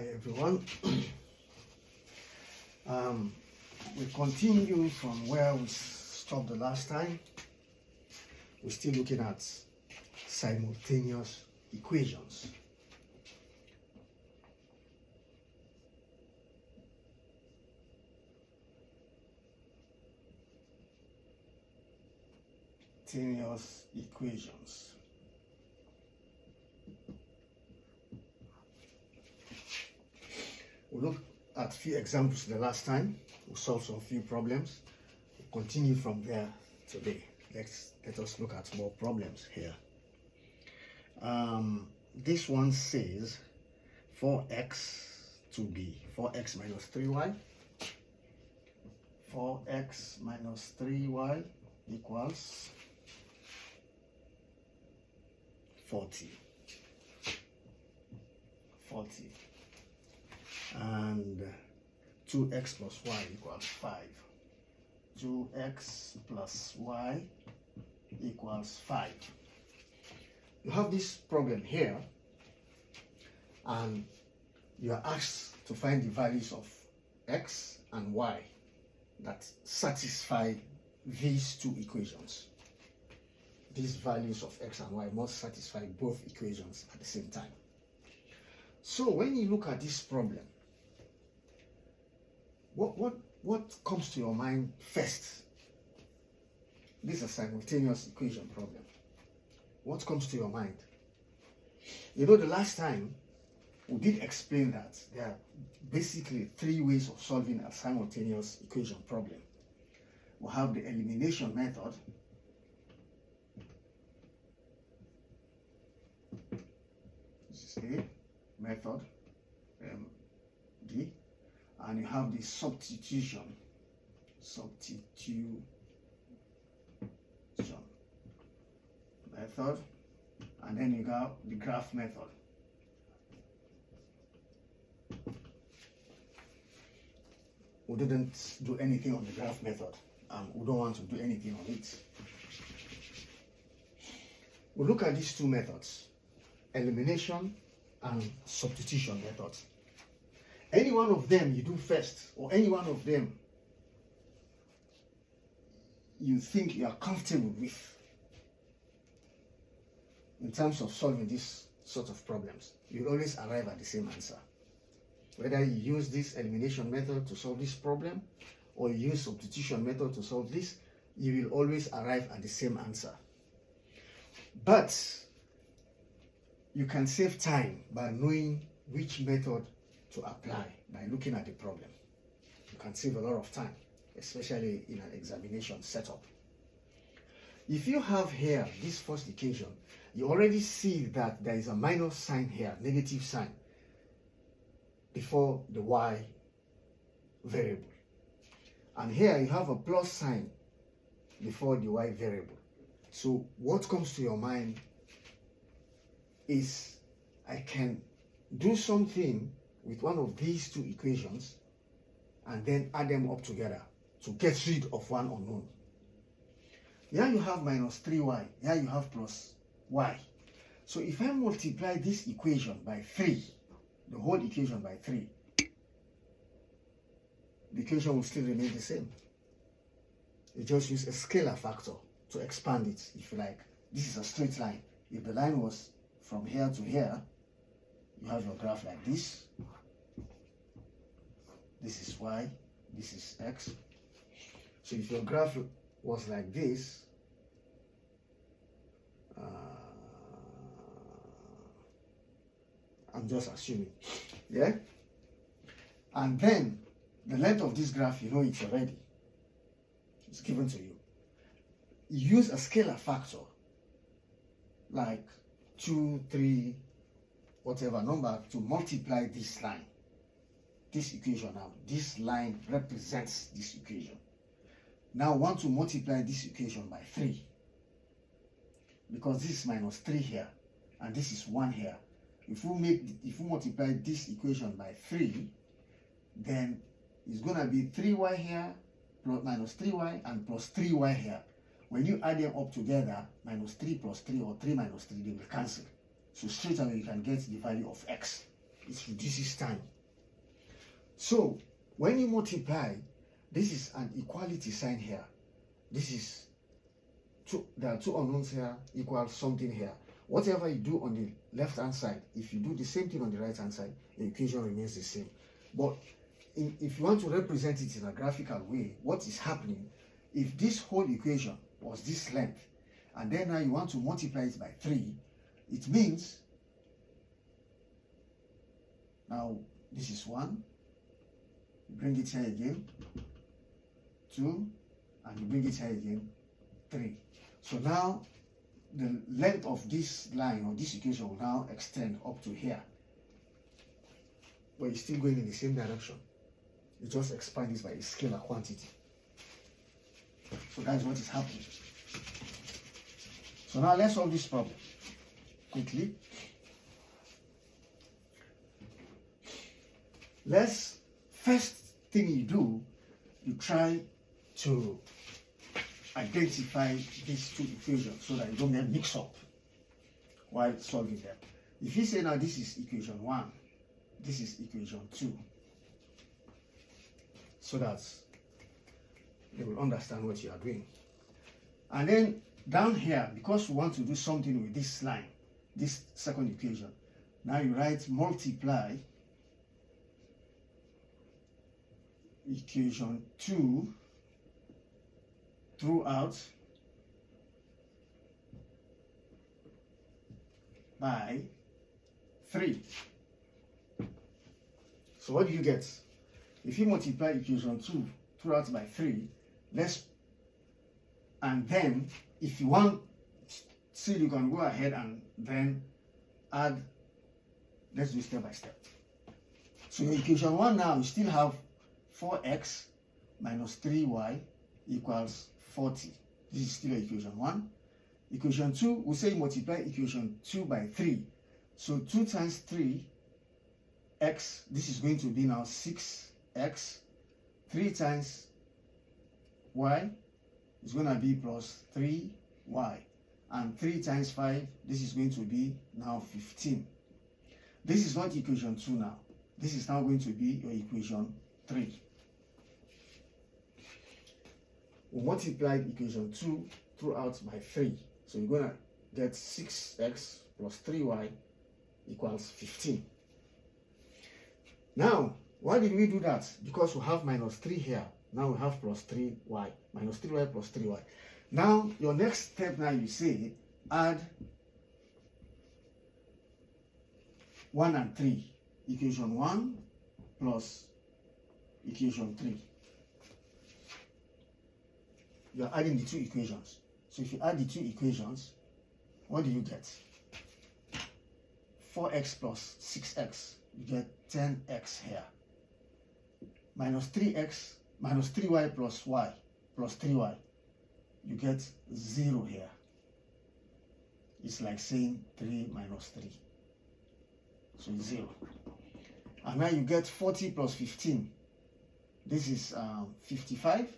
Hi everyone. We continue from where we stopped the last time. We're still looking at simultaneous equations. Simultaneous equations. We looked at a few examples the last time. We solved some few problems. We'll continue from there today. Let us look at more problems here. This one says 4x to be 4x minus 3y. 4x minus 3y equals 40. And 2x plus y equals 5. 2x plus y equals 5. You have this problem here, and you are asked to find the values of x and y that satisfy these two equations. These values of x and y must satisfy both equations at the same time. So when you look at this problem, what comes to your mind first? This is a simultaneous equation problem. What comes to your mind? You know, the last time we did explain that there are basically three ways of solving a simultaneous equation problem. We have the elimination method, this is A method, D, and you have the substitution method, and then you got the graph method. We didn't do anything on the graph method, and we don't want to do anything on it. We look at these two methods, elimination and substitution methods. Any one of them you do first, or any one of them you think you are comfortable with in terms of solving this sort of problems, you'll always arrive at the same answer. Whether you use this elimination method to solve this problem, or you use substitution method to solve this, you will always arrive at the same answer. But you can save time by knowing which method to apply by looking at the problem. You can save a lot of time, especially in an examination setup. If you have here this first equation, you already see that there is a minus sign here, negative sign, before the y variable. And here you have a plus sign before the y variable. So what comes to your mind is, I can do something with one of these two equations and then add them up together to get rid of one unknown. Here you have minus 3y, here you have plus y. So if I multiply this equation by 3, the whole equation by 3, the equation will still remain the same. You just use a scalar factor to expand it, if you like. This is a straight line. If the line was from here to here, you have your graph like this. This is y, this is x. So if your graph was like this, I'm just assuming, yeah? And then the length of this graph, you know it already. It's given to you. Use a scalar factor, like 2, 3, whatever number, to multiply this line, this equation. Now this line represents this equation. Now I want to multiply this equation by 3, because this is minus 3 here and this is 1 here. If we multiply this equation by 3, then it's going to be 3y here plus minus 3y and plus 3y here. When you add them up together, minus 3 plus 3 or 3 minus 3, they will cancel. So straight away you can get the value of x. it reduces time. So when you multiply, this is an equality sign here. This is there are two unknowns here equals something here. Whatever you do on the left hand side, if you do the same thing on the right hand side, the equation remains the same. But if you want to represent it in a graphical way, what is happening, if this whole equation was this length, and then now you want to multiply it by 3, it means now this is 1, you bring it here again, 2, and you bring it here again, 3. So now the length of this line or this equation will now extend up to here, but it's still going in the same direction. You just expand this by a scalar quantity. So that's what is happening. So now let's solve this problem quickly. First thing you do, you try to identify these two equations so that you don't get mixed up while solving them. If you say now this is equation 1, this is equation 2, so that they will understand what you are doing. And then down here, because we want to do something with this line, this second equation, now you write multiply equation 2 throughout by 3. So what do you get? If you multiply equation 2 throughout by 3, and then if you want, still you can go ahead and then add, let's do step by step. So in equation 1 now, you still have 4x minus 3y equals 40. This is still equation 1. Equation 2, we say multiply equation 2 by 3. So 2 times 3x, this is going to be now 6x. 3 times y is going to be plus 3y. And 3 times 5, this is going to be now 15. This is not equation 2 now. This is now going to be your equation 3. We multiplied equation 2 throughout by 3. So you're going to get 6x plus 3y equals 15. Now, why did we do that? Because we have minus 3 here. Now we have plus 3y. Minus 3y plus 3y. Now, your next step now you say, add 1 and 3. Equation 1 plus equation 3. You are adding the two equations. So if you add the two equations, what do you get? 4x plus 6x. You get 10x here. Minus 3x, minus 3y plus y, plus 3y. You get 0 here. It's like saying 3 minus 3. So 0. And now you get 40 plus 15. This is 55.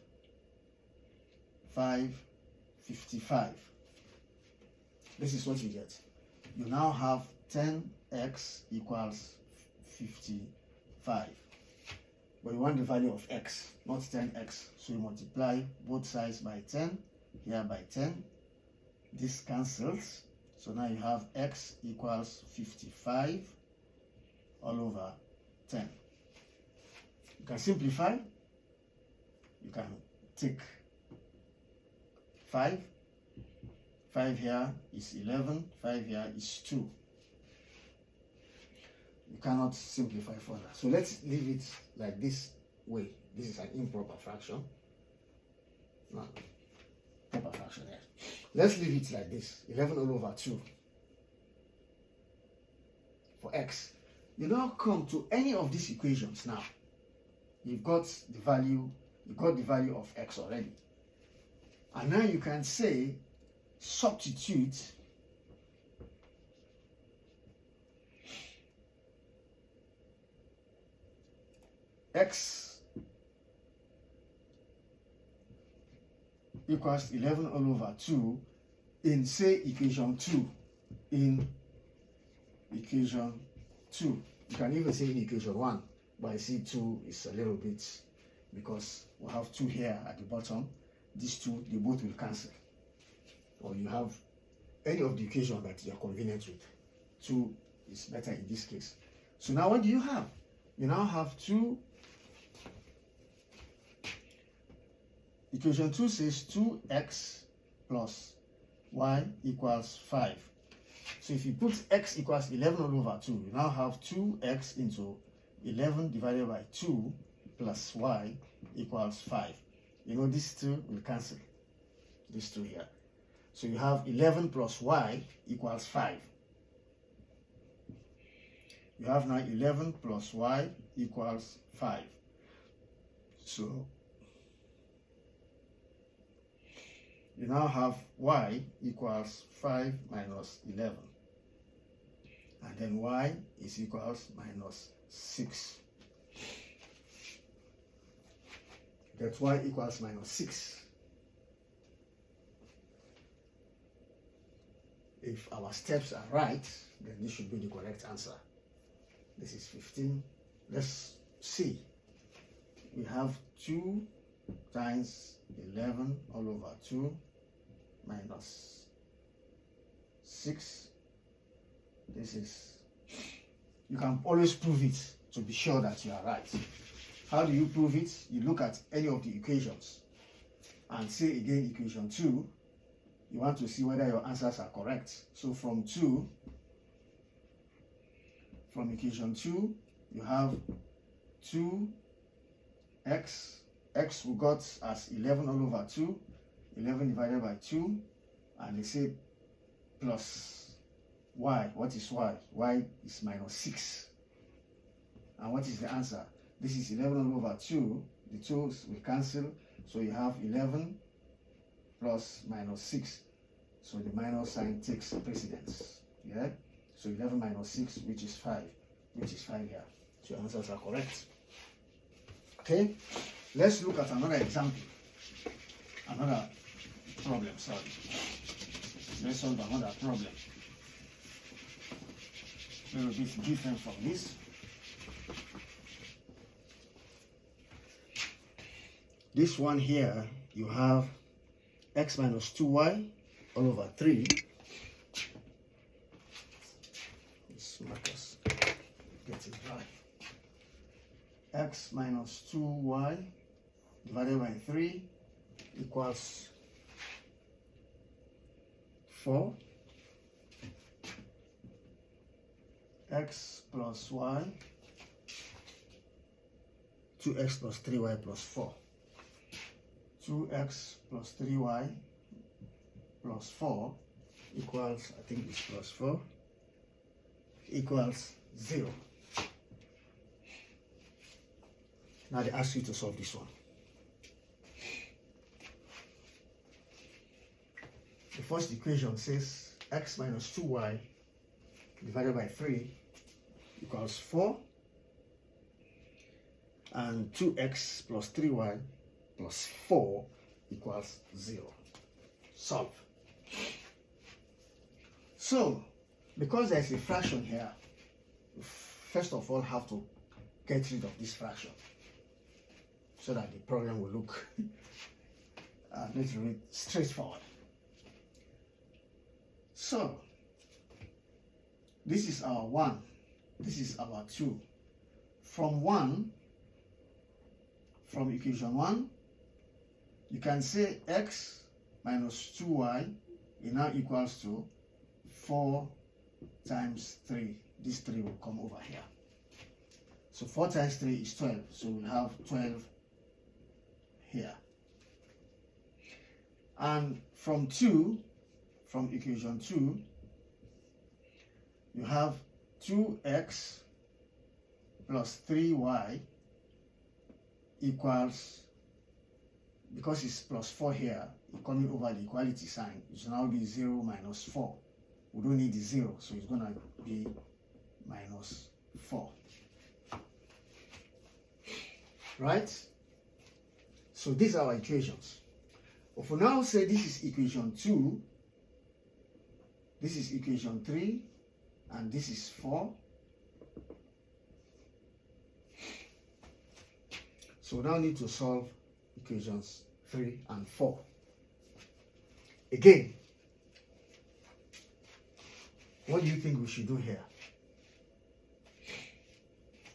55. This is what you get. You now have 10x equals 55. But you want the value of x, not 10x. So you multiply both sides by 10, here by 10. This cancels. So now you have x equals 55 all over 10. You can simplify. You can take 5. 5 here is 11. 5 here is 2. You cannot simplify further. So let's leave it like this way. This is an improper fraction. No, proper fraction here. Let's leave it like this. 11 all over 2 for x. You now come to any of these equations now. You've got the value of x already. And now you can say substitute x equals 11 all over 2 in, say, equation 2. In equation 2, You can even say in equation 1, but I see 2 is a little bit, because we have 2 here at the bottom. These 2, they both will cancel. Or you have any of the equation that you are convenient with. 2 is better in this case. So now what do you have? You now have 2. Equation 2 says 2x plus y equals 5. So if you put x equals 11 all over 2, you now have 2x into 11 divided by 2 plus y equals 5. You know, these 2 will cancel. These 2 here. So you have 11 plus y equals 5. You have now 11 plus y equals 5. So you now have y equals 5 minus 11. And then y is equals minus 6. That's y equals minus 6. If our steps are right, then this should be the correct answer. This is 15. Let's see. We have 2 times 11 all over 2 minus 6. This is, you can always prove it to be sure that you are right. How do you prove it? You look at any of the equations and say again equation 2. You want to see whether your answers are correct. So from equation 2, you have 2x. X we got as 11 all over 2. 11 divided by 2. And they say plus y. What is y? Y is minus 6. And what is the answer? This is 11 all over 2. The 2's will cancel. So you have 11 plus minus 6. So the minus sign takes precedence. Yeah? So 11 minus 6, which is 5. Which is 5 here. So your answers are correct. Okay? Let's look at another example. Another problem, sorry. Let's solve another problem. A little bit different from this. This one here, you have x minus 2y all over 3. Let's mark us, get it right. X minus 2y divided by 3 equals 4. X plus y, 2x plus 3y plus 4. 2x plus 3y plus 4 equals, I think it's plus 4, equals 0. Now they ask you to solve this one. The first equation says x minus 2y divided by 3 equals 4, and 2x plus 3y plus 4 equals 0. Solve. So, because there's a fraction here, you first of all have to get rid of this fraction so that the problem will look a little bit straightforward. So, this is our 1, this is our 2. From equation 1, you can say x minus 2y is now equals to 4 times 3. This 3 will come over here. So 4 times 3 is 12. So we'll have 12 here. And from equation 2, you have 2x plus 3y equals, because it's plus 4 here, coming over the equality sign, it should now be 0 minus 4. We don't need the 0, so it's going to be minus 4. Right? So these are our equations. If we now say this is equation 2, this is equation 3, and this is 4, So we now need to solve equations 3 and 4. Again, what do you think we should do here?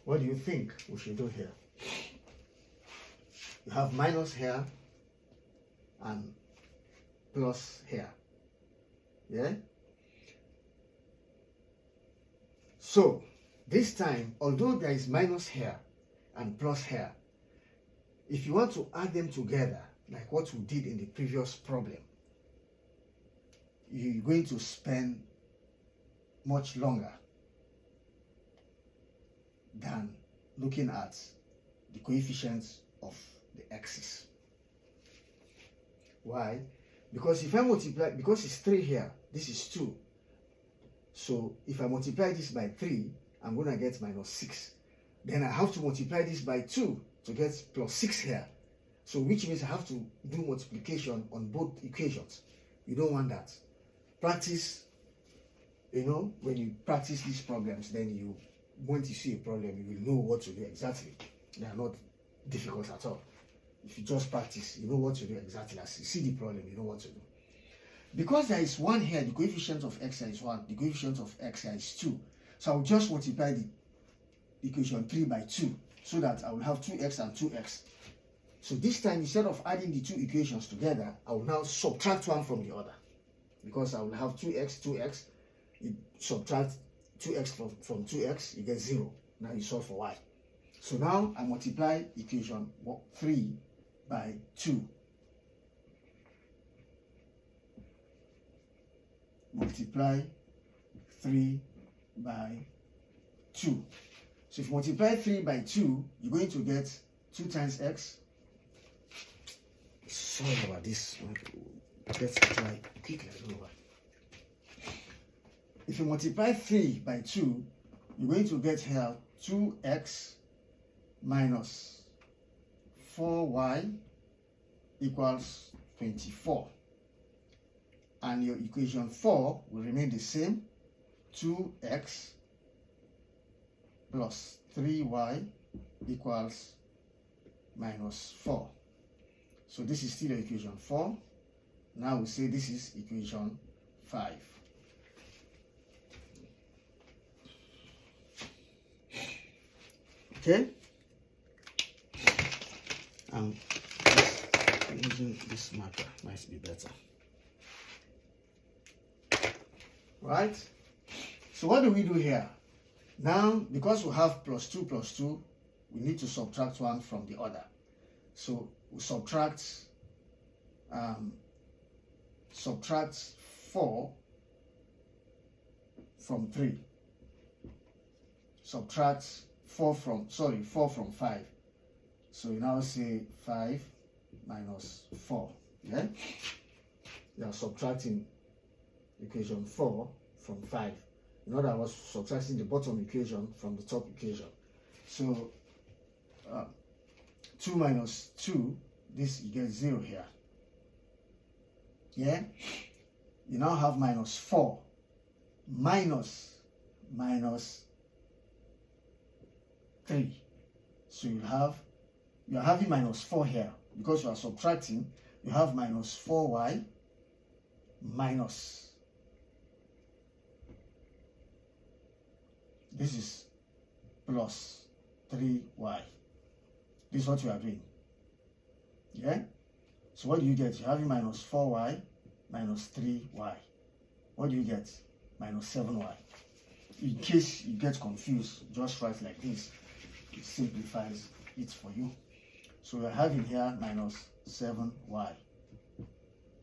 What do you think we should do here? You have minus here and plus here. Yeah? So, this time, although there is minus here and plus here, if you want to add them together, like what we did in the previous problem, you're going to spend much longer than looking at the coefficients of the x's. Why? Because if I multiply, because it's 3 here, this is 2. So if I multiply this by 3, I'm going to get minus 6. Then I have to multiply this by 2 to get plus 6 here. So which means I have to do multiplication on both equations. You don't want that. Practice, when you practice these problems, then once you see a problem, you will know what to do exactly. They are not difficult at all. If you just practice, you know what to do exactly. As you see the problem, you know what to do. Because there is 1 here, the coefficient of x here is 1, the coefficient of x here is 2. So I will just multiply the equation 3 by 2, so that I will have 2x and 2x. So this time, instead of adding the two equations together, I will now subtract one from the other. Because I will have 2x, you subtract 2x from 2x, you get 0. Now you solve for y. So now I multiply equation 3 by 2. Multiply 3 by 2. So if you multiply 3 by 2, you're going to get 2 times x. Sorry about this. Let's try quickly. I don't know why. If you multiply 3 by 2, you're going to get here 2x minus 4y equals 24. And your equation 4 will remain the same. 2x plus 3y equals minus 4. So this is still equation 4. Now we say this is equation 5. Okay? Using this marker might be better. Right? So what do we do here? Now, because we have plus 2, we need to subtract 1 from the other. So we subtract 4 from 3. Subtract 4 from 5. So you now say 5 minus 4. Yeah? You are subtracting equation 4 from 5. In other words, subtracting the bottom equation from the top equation. So 2 minus 2, this you get 0 here. Yeah? You now have minus 4 minus 3. So you are having minus 4 here. Because you are subtracting, you have minus 4y minus. This is plus 3y. This is what you are doing. Yeah? So what do you get? You're having minus 4y minus 3y. What do you get? Minus 7y. In case you get confused, just write like this. It simplifies it for you. So we're having here minus 7y.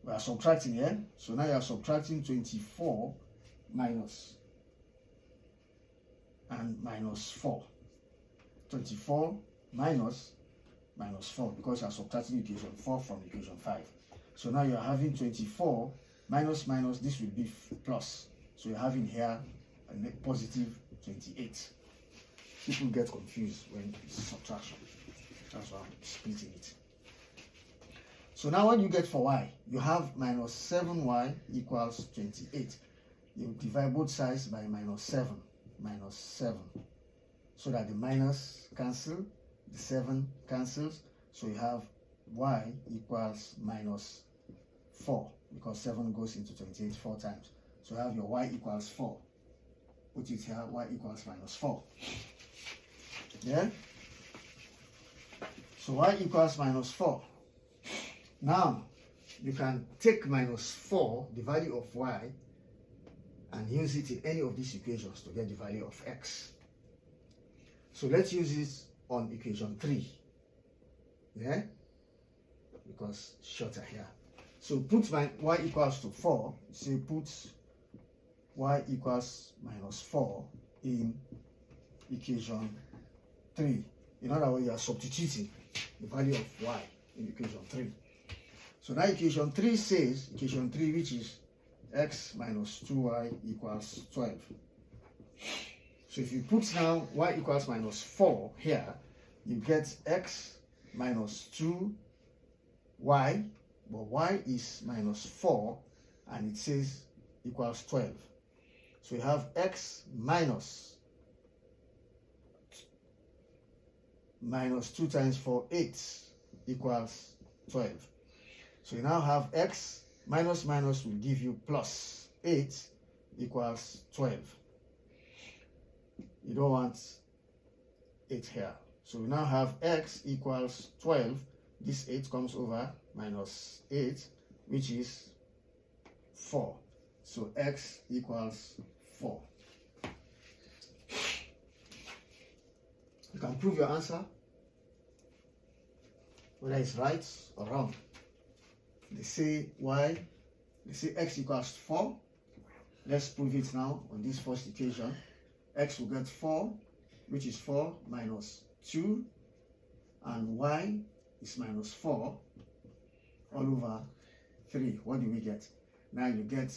We are subtracting here. So now you are subtracting 24 minus and minus 4. 24 minus 4, because you are subtracting equation 4 from equation 5. So now you are having 24 minus, this will be plus. So you're having here a positive 28. People get confused when it's subtraction. That's why I'm splitting it. So now what do you get for y? You have minus 7y equals 28. You divide both sides by minus 7. So that the minus cancel, the 7 cancels. So you have y equals minus 4, because 7 goes into 28 4 times. So you have your y equals 4. Put it here, y equals minus 4. Yeah? So y equals minus 4. Now, you can take minus 4, the value of y, and use it in any of these equations to get the value of x. So let's use this on equation 3. Yeah? Because it's shorter here. So put my y equals to 4. So put y equals minus 4 in equation 3. In other words, you are substituting the value of y in equation 3. So now equation 3 says, equation 3, which is x minus 2y equals 12. So if you put now y equals minus 4 here, you get x minus 2y, but y is minus 4, and it says equals 12. So you have x minus 2 times 4, 8 equals 12. So you now have x minus minus will give you plus 8 equals 12. You don't want 8 here. So we now have x equals 12. This 8 comes over minus 8, which is 4. So x equals 4. You can prove your answer, whether it's right or wrong. They say x equals 4. Let's prove it now on this first equation. X will get 4, which is 4 minus 2, and y is minus 4 all over 3. What do we get? Now you get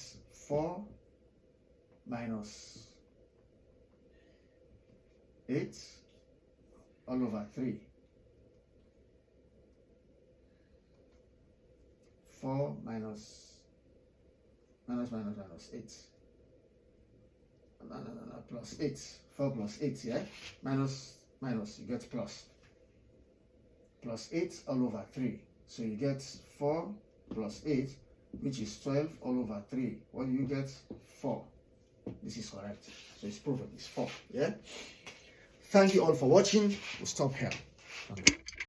4 minus 8 all over 3. 4 minus 8. No, plus 8. 4 plus 8, yeah? Minus, you get plus. Plus 8 all over 3. So you get 4 plus 8, which is 12 all over 3. What do you get? 4. This is correct. So it's proven. It's 4, yeah? Thank you all for watching. We'll stop here. Okay.